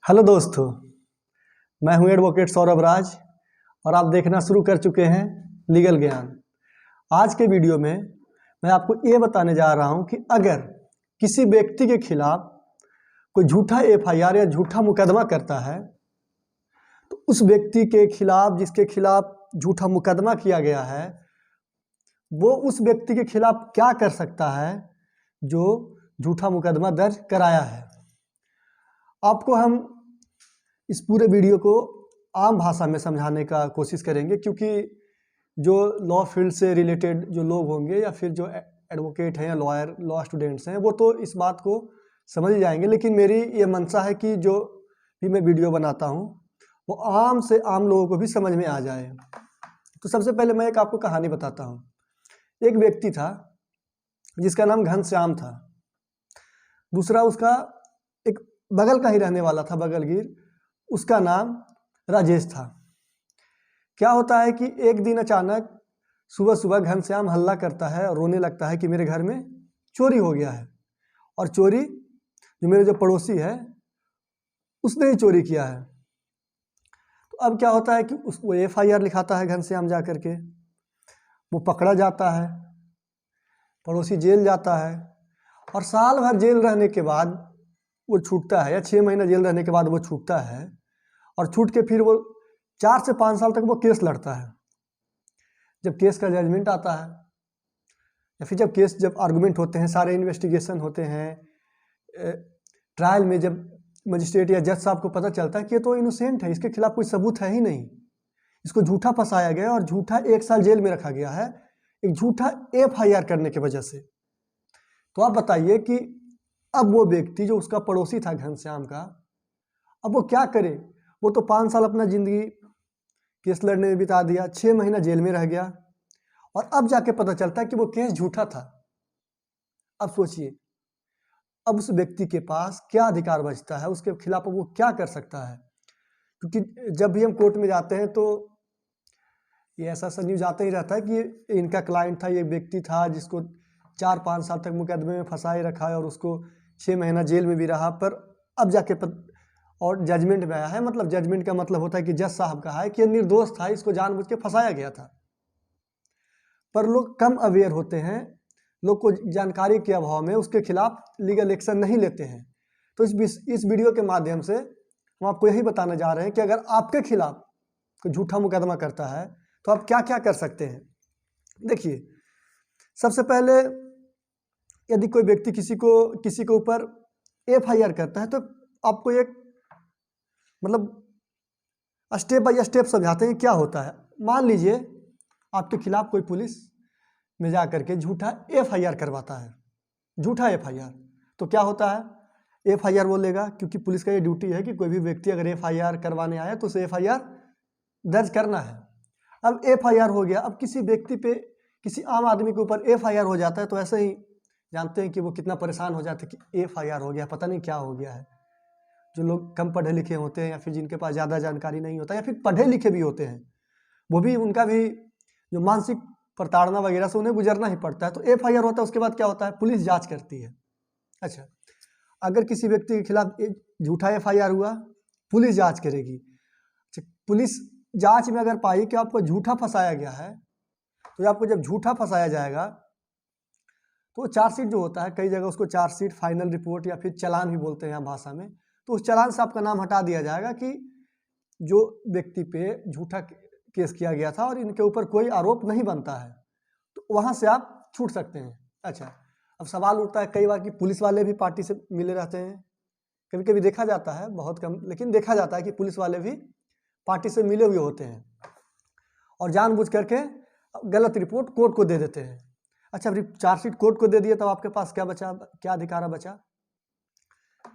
Hello दोस्तों, मैं हूं एडवोकेट सौरभ राज और आप देखना शुरू कर चुके हैं लीगल ज्ञान। आज के वीडियो में मैं आपको ये बताने जा रहा हूं कि अगर किसी व्यक्ति के खिलाफ कोई झूठा एफआईआर या झूठा मुकदमा करता है तो उस व्यक्ति के खिलाफ जिसके खिलाफ झूठा मुकदमा किया गया है वो उस व्यक्ति के खिलाफ क्या कर सकता है जो झूठा मुकदमा दर्ज कराया है। आपको हम इस पूरे वीडियो को आम भाषा में समझाने का कोशिश करेंगे, क्योंकि जो लॉ फील्ड से रिलेटेड जो लोग होंगे या फिर जो एडवोकेट हैं या लॉयर लॉ स्टूडेंट्स हैं वो तो इस बात को समझ ही जाएंगे, लेकिन मेरी ये मंशा है कि जो भी मैं वीडियो बनाता हूँ वो आम से आम लोगों को भी समझ में आ जाए। तो सबसे पहले मैं एक आपको कहानी बताता हूँ। एक व्यक्ति था जिसका नाम घनश्याम था। दूसरा उसका एक बगल का ही रहने वाला था, बगलगीर, उसका नाम राजेश था। क्या होता है कि एक दिन अचानक सुबह सुबह घनश्याम हल्ला करता है और रोने लगता है कि मेरे घर में चोरी हो गया है, और चोरी जो मेरे जो पड़ोसी है उसने ही चोरी किया है। तो अब क्या होता है कि वो एफआईआर लिखाता है घनश्याम जा करके, वो पकड़ा जाता है, पड़ोसी जेल जाता है और साल भर जेल रहने के बाद वो छूटता है, या 6 महीना जेल रहने के बाद वो छूटता है, और छूट के फिर वो 4 से 5 साल तक वो केस लड़ता है। जब केस का जजमेंट आता है या फिर जब आर्गुमेंट होते हैं, सारे इन्वेस्टिगेशन होते हैं, ट्रायल में जब मजिस्ट्रेट या जज साहब को पता चलता है कि ये तो इनोसेंट है, इसके खिलाफ कोई सबूत है ही नहीं, इसको झूठा फंसाया गया और झूठा 1 साल जेल में रखा गया है एक झूठा एफआईआर करने की वजह से। तो आप बताइए कि अब वो व्यक्ति जो उसका पड़ोसी था घनश्याम का, अब वो क्या करे। वो तो 5 साल अपना जिंदगी केस लड़ने में बिता दिया, 6 महीना जेल में रह गया, और अब जाके पता चलता है कि वो केस झूठा था। अब सोचिए, अब उस व्यक्ति के पास क्या अधिकार बचता है, उसके खिलाफ वो क्या कर सकता है। क्योंकि जब भी हम कोर्ट में जाते हैं तो ये ऐसा न्यूज आता ही रहता है कि इनका क्लाइंट था, ये व्यक्ति था जिसको 4-5 साल तक मुकदमे में फंसाए रखा है और उसको 6 महीना जेल में भी रहा, पर अब जाके और जजमेंट में आया है। मतलब जजमेंट का मतलब होता है कि जज साहब कहा है कि ये निर्दोष था, इसको जानबूझ के फंसाया गया था। पर लोग कम अवेयर होते हैं, लोग को जानकारी के अभाव में उसके खिलाफ लीगल एक्शन नहीं लेते हैं। तो इस वीडियो के माध्यम से हम आपको यही बताने जा रहे हैं कि अगर आपके खिलाफ कोई झूठा मुकदमा करता है तो आप क्या क्या कर सकते हैं। देखिए, सबसे पहले यदि कोई व्यक्ति किसी के ऊपर एफआईआर करता है तो आपको एक स्टेप बाय स्टेप समझाते हैं क्या होता है। मान लीजिए आपके खिलाफ कोई पुलिस में जा करके झूठा एफआईआर करवाता है, झूठा एफआईआर, तो क्या होता है, एफआईआर वो लेगा, क्योंकि पुलिस का ये ड्यूटी है कि कोई भी व्यक्ति अगर एफआईआर करवाने आया तो उसे एफआईआर दर्ज करना है। अब एफआईआर हो गया, अब किसी व्यक्ति पे, किसी आम आदमी के ऊपर एफआईआर हो जाता है तो ऐसे ही जानते हैं कि वो कितना परेशान हो जाते हैं कि एफआईआर हो गया, पता नहीं क्या हो गया है। जो लोग कम पढ़े लिखे होते हैं या फिर जिनके पास ज़्यादा जानकारी नहीं होता, या फिर पढ़े लिखे भी होते हैं, वो भी, उनका भी जो मानसिक प्रताड़ना वगैरह से उन्हें गुजरना ही पड़ता है। तो एफआईआर होता है, उसके बाद क्या होता है, पुलिस जांच करती है। अच्छा, अगर किसी व्यक्ति के खिलाफ झूठा एफआईआर हुआ, पुलिस जांच करेगी। अच्छा, पुलिस जांच में अगर पाई कि आपको झूठा फंसाया गया है, तो आपको जब झूठा फंसाया जाएगा तो चार्जशीट जो होता है, कई जगह उसको चार्जशीट, फाइनल रिपोर्ट या फिर चालान भी बोलते हैं यहाँ भाषा में, तो उस चालान से आपका नाम हटा दिया जाएगा कि जो व्यक्ति पे झूठा केस किया गया था और इनके ऊपर कोई आरोप नहीं बनता है, तो वहाँ से आप छूट सकते हैं। अच्छा, अब सवाल उठता है कई बार कि पुलिस वाले भी पार्टी से मिले रहते हैं। कभी कभी देखा जाता है, बहुत कम, लेकिन देखा जाता है कि पुलिस वाले भी पार्टी से मिले हुए होते हैं और जानबूझ करके गलत रिपोर्ट कोर्ट को दे देते हैं। अच्छा, चार्जशीट कोर्ट को दे दिया, तब आपके पास क्या बचा, क्या अधिकार बचा।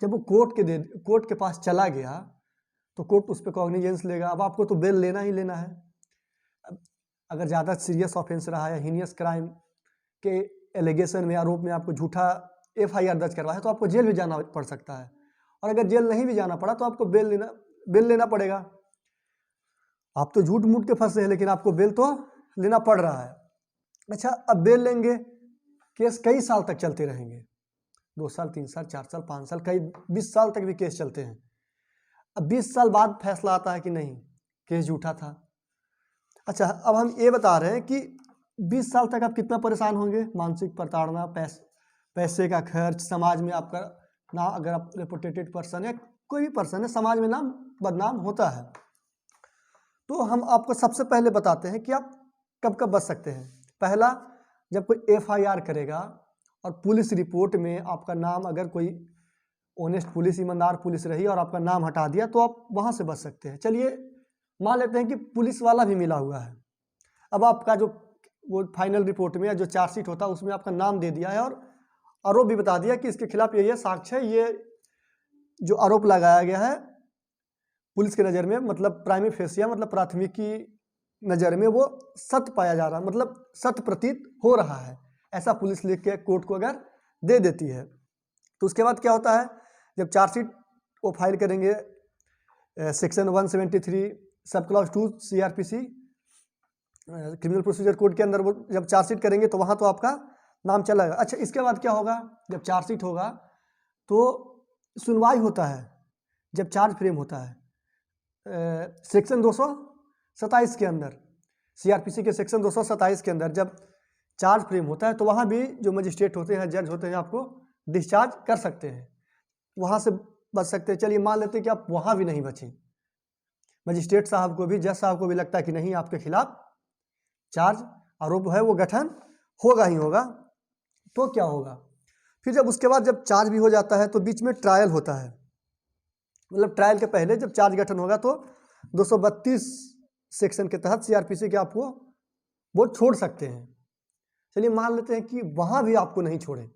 जब वो कोर्ट के पास चला गया तो कोर्ट उस पर कॉग्निजेंस लेगा। अब आपको तो बेल लेना ही लेना है। अगर ज़्यादा सीरियस ऑफेंस रहा है, हीनियस क्राइम के एलिगेशन में, आरोप में आपको झूठा एफआईआर दर्ज करवाया है, तो आपको जेल भी जाना पड़ सकता है। और अगर जेल नहीं भी जाना पड़ा तो आपको बेल लेना पड़ेगा। आप तो झूठ मूठ के फंसे हैं, लेकिन आपको बेल तो लेना पड़ रहा है। अच्छा, अब बेल लेंगे, केस कई साल तक चलते रहेंगे, 2 साल, 3 साल, 4 साल, 5 साल, कई 20 साल तक भी केस चलते हैं। अब 20 साल बाद फैसला आता है कि नहीं केस झूठा था। अच्छा, अब हम ये बता रहे हैं कि 20 साल तक आप कितना परेशान होंगे, मानसिक प्रताड़ना, पैसे का खर्च, समाज में आपका नाम, अगर आप रेपुटेटेड पर्सन है, कोई भी पर्सन है, समाज में नाम बदनाम होता है। तो हम आपको सबसे पहले बताते हैं कि आप कब कब बच सकते हैं। पहला, जब कोई FIR करेगा और पुलिस रिपोर्ट में आपका नाम, अगर कोई ऑनेस्ट पुलिस, ईमानदार पुलिस रही और आपका नाम हटा दिया तो आप वहाँ से बच सकते हैं। चलिए मान लेते हैं कि पुलिस वाला भी मिला हुआ है। अब आपका जो वो फाइनल रिपोर्ट में या जो चार्जशीट होता है उसमें आपका नाम दे दिया है और आरोप भी बता दिया कि इसके खिलाफ ये साक्ष्य है, ये जो आरोप लगाया गया है पुलिस की नज़र में, मतलब प्राइमरी फेसिया, मतलब प्राथमिकी नज़र में वो सत्य पाया जा रहा है, मतलब सत्य प्रतीत हो रहा है, ऐसा पुलिस लिख के कोर्ट को अगर दे देती है तो उसके बाद क्या होता है, जब चार्जशीट वो फाइल करेंगे section 173 sub clause 2 CRPC criminal procedure code के अंदर वो जब चार्जशीट करेंगे तो वहाँ तो आपका नाम चलेगा। अच्छा, इसके बाद क्या होगा, जब चार्जशीट होगा तो सुनवाई होता है, जब चार्ज फ्रेम होता है सेक्शन 227 के अंदर, CRPC के सेक्शन 227 के अंदर जब चार्ज फ्रेम होता है तो वहाँ भी जो मजिस्ट्रेट होते हैं, जज होते हैं, आपको डिस्चार्ज कर सकते हैं, वहाँ से बच सकते हैं। चलिए मान लेते हैं कि आप वहाँ भी नहीं बचे, मजिस्ट्रेट साहब को भी, जज साहब को भी लगता है कि नहीं आपके खिलाफ चार्ज आरोप है वो गठन होगा ही होगा, तो क्या होगा, फिर जब उसके बाद जब चार्ज भी हो जाता है तो बीच में ट्रायल होता है, मतलब ट्रायल के पहले जब चार्ज गठन होगा तो 232 सेक्शन के तहत CRPC के आपको वो छोड़ सकते हैं। चलिए मान लेते हैं कि वहाँ भी आपको नहीं छोड़े,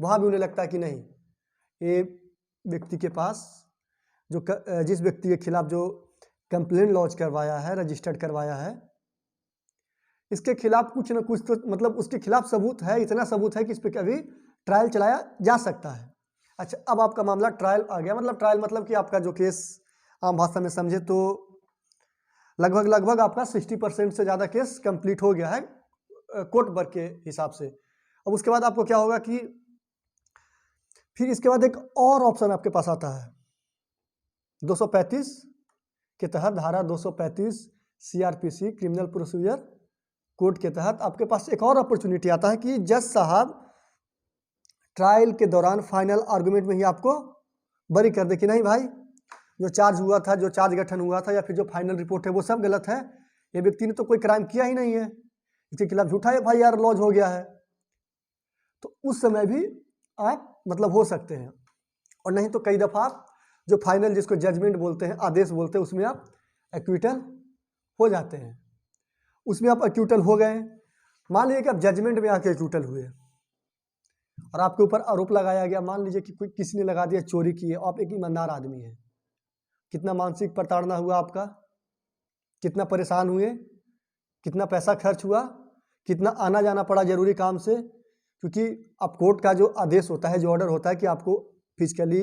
वहाँ भी उन्हें लगता है कि नहीं ये व्यक्ति के पास जो जिस व्यक्ति के खिलाफ जो कंप्लेंट लॉन्च करवाया है, रजिस्टर्ड करवाया है, इसके खिलाफ कुछ ना कुछ तो, मतलब उसके खिलाफ सबूत है, इतना सबूत है कि इस पर कभी ट्रायल चलाया जा सकता है। अच्छा, अब आपका मामला ट्रायल आ गया, मतलब ट्रायल मतलब कि आपका जो केस आम भाषा में समझे तो लगभग आपका 60% से ज़्यादा केस कंप्लीट हो गया है कोर्ट वर्क के हिसाब से। अब उसके बाद आपको क्या होगा कि फिर इसके बाद एक और ऑप्शन आपके पास आता है 235 के तहत, धारा 235 CRPC क्रिमिनल प्रोसीजर कोड के तहत आपके पास एक और अपॉर्चुनिटी आता है कि जज साहब ट्रायल के दौरान फाइनल आर्गुमेंट में ही आपको बरी कर दे कि नहीं भाई, जो चार्ज हुआ था, जो चार्ज गठन हुआ था या फिर जो फाइनल रिपोर्ट है वो सब गलत है, ये व्यक्ति ने तो कोई क्राइम किया ही नहीं है, इसके खिलाफ झूठा FIR लॉन्च हो गया है। तो उस समय भी आप मतलब हो सकते हैं, और नहीं तो कई दफ़ा जो फाइनल, जिसको जजमेंट बोलते हैं, आदेश बोलते हैं, उसमें आप एक्विटल हो जाते हैं, उसमें आप एक्विटल हो गए। मान लीजिए कि आप जजमेंट में आके एक्विटल हुए और आपके ऊपर आरोप लगाया गया, मान लीजिए कि कोई किसी ने लगा दिया चोरी की है, आप एक ईमानदार आदमी हैं, कितना मानसिक प्रताड़ना हुआ आपका, कितना परेशान हुए, कितना पैसा खर्च हुआ, कितना आना जाना पड़ा जरूरी काम से, क्योंकि अब कोर्ट का जो आदेश होता है, जो ऑर्डर होता है कि आपको फिजिकली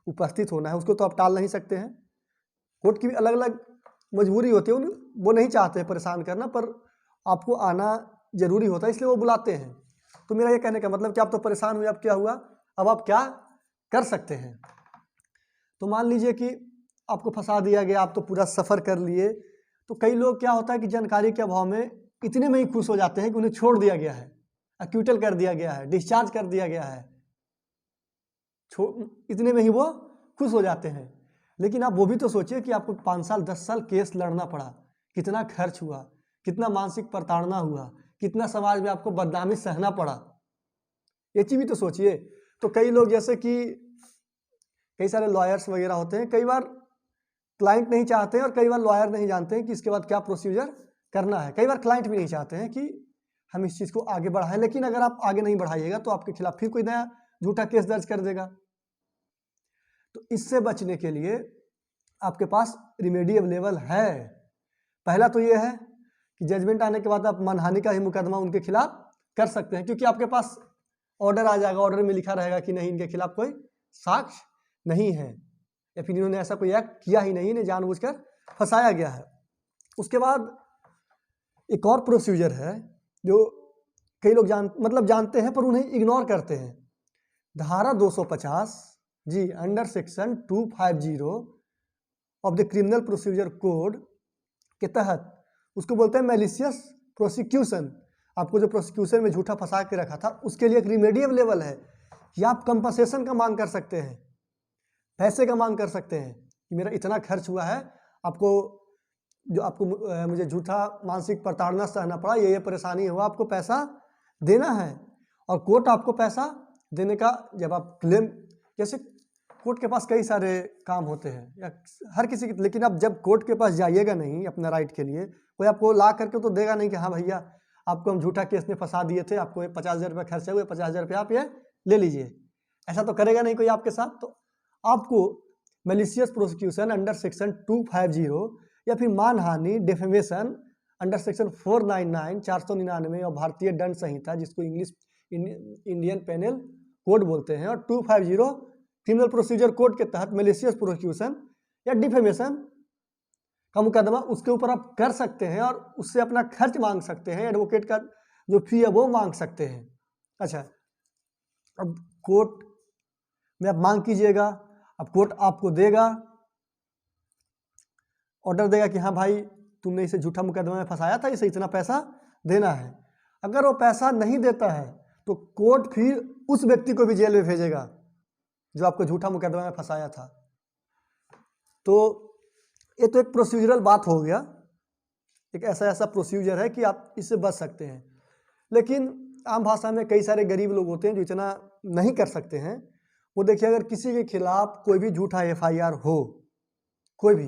उपस्थित होना है, उसको तो आप टाल नहीं सकते हैं। कोर्ट की भी अलग अलग मजबूरी होती है, वो नहीं चाहते हैं परेशान करना, पर आपको आना जरूरी होता है, इसलिए वो बुलाते हैं। तो मेरा ये कहने का मतलब कि आप तो परेशान हुए, अब क्या हुआ, अब आप क्या कर सकते हैं। तो मान लीजिए कि आपको फंसा दिया गया, आप तो पूरा सफ़र कर लिए, तो कई लोग क्या होता है कि जानकारी के अभाव में इतने में ही खुश हो जाते हैं कि उन्हें छोड़ दिया गया है, एक्विटल कर दिया गया है, डिस्चार्ज कर दिया गया है, इतने में ही वो खुश हो जाते हैं। लेकिन आप वो भी तो सोचिए कि आपको 5 साल 10 साल केस लड़ना पड़ा, कितना खर्च हुआ, कितना मानसिक प्रताड़ना हुआ, कितना समाज में आपको बदनामी सहना पड़ा, ये चीज़ भी तो सोचिए। तो कई लोग, जैसे कि कई सारे लॉयर्स वगैरह होते हैं, कई बार क्लाइंट नहीं चाहते हैं और कई बार लॉयर नहीं जानते हैं कि इसके बाद क्या प्रोसीजर करना है। कई बार क्लाइंट भी नहीं चाहते हैं कि हम इस चीज़ को आगे बढ़ाएं, लेकिन अगर आप आगे नहीं बढ़ाइएगा तो आपके खिलाफ फिर कोई नया झूठा केस दर्ज कर देगा। तो इससे बचने के लिए आपके पास रिमेडी अवेलेबल है। पहला तो ये है कि जजमेंट आने के बाद आप मानहानि का ही मुकदमा उनके खिलाफ कर सकते हैं, क्योंकि आपके पास ऑर्डर आ जाएगा, ऑर्डर में लिखा रहेगा कि नहीं, इनके खिलाफ कोई साक्ष्य नहीं है या फिर इन्होंने ऐसा कोई एक्ट किया ही नहीं, इन्हें जानबूझकर फंसाया गया है। उसके बाद एक और प्रोसीजर है जो कई लोग जानते हैं पर उन्हें इग्नोर करते हैं। धारा 250 जी under section 250 of the criminal procedure code के तहत उसको बोलते हैं मैलिशियस प्रोसिक्यूशन। आपको जो प्रोसिक्यूशन में झूठा फंसा के रखा था उसके लिए एक रिमेडियल लेवल है कि आप कंपनसेशन का मांग कर सकते हैं, पैसे का मांग कर सकते हैं कि मेरा इतना खर्च हुआ है, आपको मुझे झूठा मानसिक प्रताड़ना सहना पड़ा, ये परेशानी हुआ, आपको पैसा देना है। और कोर्ट आपको पैसा देने का जब आप क्लेम, जैसे कोर्ट के पास कई सारे काम होते हैं या हर किसी की, लेकिन आप जब कोर्ट के पास जाइएगा नहीं अपना राइट के लिए, कोई आपको ला करके तो देगा नहीं कि हाँ भैया आपको हम झूठा केस में फंसा दिए थे, आपको 50,000 रुपये खर्चा हुए, 50,000 रुपये आप ये ले लीजिए, ऐसा तो करेगा नहीं कोई आपके साथ। तो आपको मैलिशियस प्रोसिक्यूशन अंडर सेक्शन 250 या फिर मानहानि डिफेमेशन अंडर सेक्शन 499 499 और भारतीय दंड संहिता जिसको इंग्लिश इंडियन पेनल कोड बोलते हैं, और 250 क्रिमिनल प्रोसीजर कोड के तहत मैलिशियस प्रोसिक्यूशन या डिफेमेशन का मुकदमा उसके ऊपर आप कर सकते हैं और उससे अपना खर्च मांग सकते हैं, एडवोकेट का जो फी है वो मांग सकते हैं। अच्छा, अब कोर्ट में आप मांग कीजिएगा, अब कोर्ट आपको देगा, ऑर्डर देगा कि हाँ भाई तुमने इसे झूठा मुकदमा में फंसाया था, इसे इतना पैसा देना है। अगर वो पैसा नहीं देता है तो कोर्ट फिर उस व्यक्ति को भी जेल में भेजेगा जो आपको झूठा मुकदमा में फंसाया था। तो ये तो एक प्रोसीजरल बात हो गया, एक ऐसा प्रोसीजर है कि आप इससे बच सकते हैं। लेकिन आम भाषा में कई सारे गरीब लोग होते हैं जो इतना नहीं कर सकते हैं। वो देखिए, अगर किसी के खिलाफ कोई भी झूठा FIR हो, कोई भी,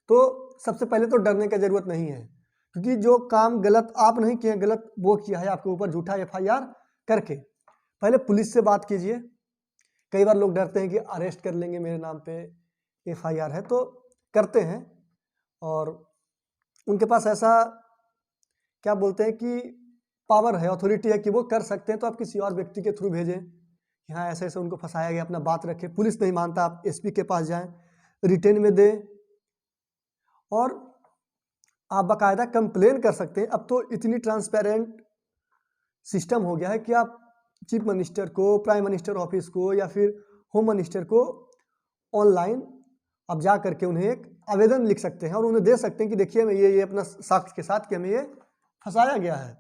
तो सबसे पहले तो डरने की जरूरत नहीं है, क्योंकि जो काम गलत आप नहीं किए, गलत वो किया है आपके ऊपर झूठा FIR करके। पहले पुलिस से बात कीजिए। कई बार लोग डरते हैं कि अरेस्ट कर लेंगे, मेरे नाम पे FIR है, तो करते हैं और उनके पास ऐसा क्या बोलते हैं कि पावर है, अथॉरिटी है कि वो कर सकते हैं। तो आप किसी और व्यक्ति के थ्रू भेजें कि हाँ ऐसे ऐसे उनको फंसाया गया, अपना बात रखें। पुलिस नहीं मानता, आप SP के पास जाएं, रिटेन में दें और आप बाकायदा कंप्लेन कर सकते हैं। अब तो इतनी ट्रांसपेरेंट सिस्टम हो गया है कि आप चीफ मिनिस्टर को, प्राइम मिनिस्टर ऑफिस को या फिर होम मिनिस्टर को ऑनलाइन आप जा करके उन्हें एक आवेदन लिख सकते हैं और उन्हें दे सकते हैं कि देखिए मैं ये अपना साक्ष्य के साथ कि हमें ये फंसाया गया है।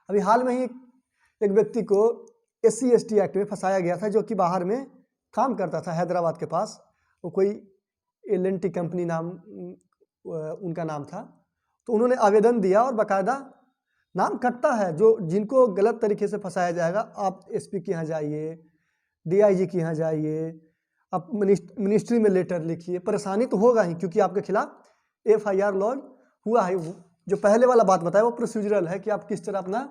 अभी हाल में ही एक व्यक्ति को SC ST एक्ट में फंसाया गया था, जो कि बाहर में काम करता था हैदराबाद के पास। वो कोई L&T कंपनी नाम उनका नाम था। तो उन्होंने आवेदन दिया और बाकायदा नाम कटता है जो जिनको गलत तरीके से फंसाया जाएगा। आप SP के यहाँ जाइए, DIG के यहाँ जाइए, आप मिनिस्ट्री में लेटर लिखिए। परेशानी तो होगा ही, क्योंकि आपके खिलाफ FIR लॉन्च हुआ है। जो पहले वाला बात बताया वो प्रोसीजरल है कि आप किस तरह अपना,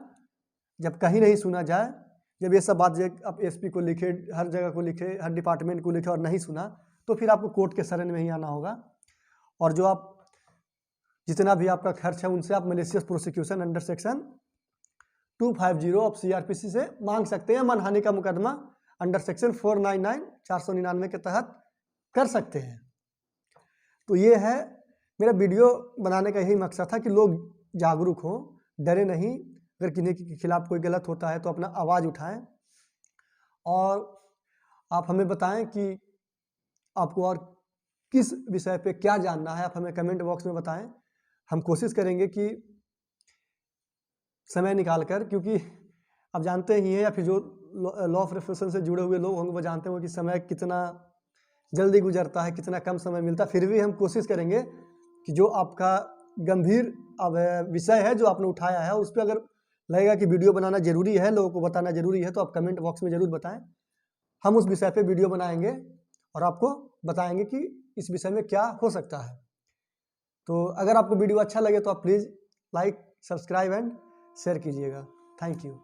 जब कहीं नहीं सुना जाए, जब ये सब बात आप SP को लिखे, हर जगह को लिखे, हर डिपार्टमेंट को लिखे और नहीं सुना, तो फिर आपको कोर्ट के शरण में ही आना होगा। और जो आप जितना भी आपका खर्च है उनसे आप malicious prosecution under section 250 of CRPC से मांग सकते हैं। मानहानि का मुकदमा अंडर सेक्शन 499 499 के तहत कर सकते हैं। तो ये है मेरा वीडियो बनाने का यही मकसद था कि लोग जागरूक हों, डरे नहीं। अगर किन्हीं के खिलाफ कोई गलत होता है तो अपना आवाज़ उठाएं और आप हमें बताएं कि आपको और किस विषय पे क्या जानना है। आप हमें कमेंट बॉक्स में बताएं, हम कोशिश करेंगे कि समय निकाल कर, क्योंकि आप जानते ही हैं या फिर जो लॉ ऑफ प्रोफेशन से जुड़े हुए लोग होंगे वो जानते होंगे कि समय कितना जल्दी गुजरता है, कितना कम समय मिलता है। फिर भी हम कोशिश करेंगे कि जो आपका गंभीर विषय है जो आपने उठाया है उस पर अगर लगेगा कि वीडियो बनाना जरूरी है, लोगों को बताना जरूरी है, तो आप कमेंट बॉक्स में ज़रूर बताएं। हम उस विषय पे वीडियो बनाएंगे और आपको बताएंगे कि इस विषय में क्या हो सकता है। तो अगर आपको वीडियो अच्छा लगे तो आप please like, subscribe and share कीजिएगा। Thank you.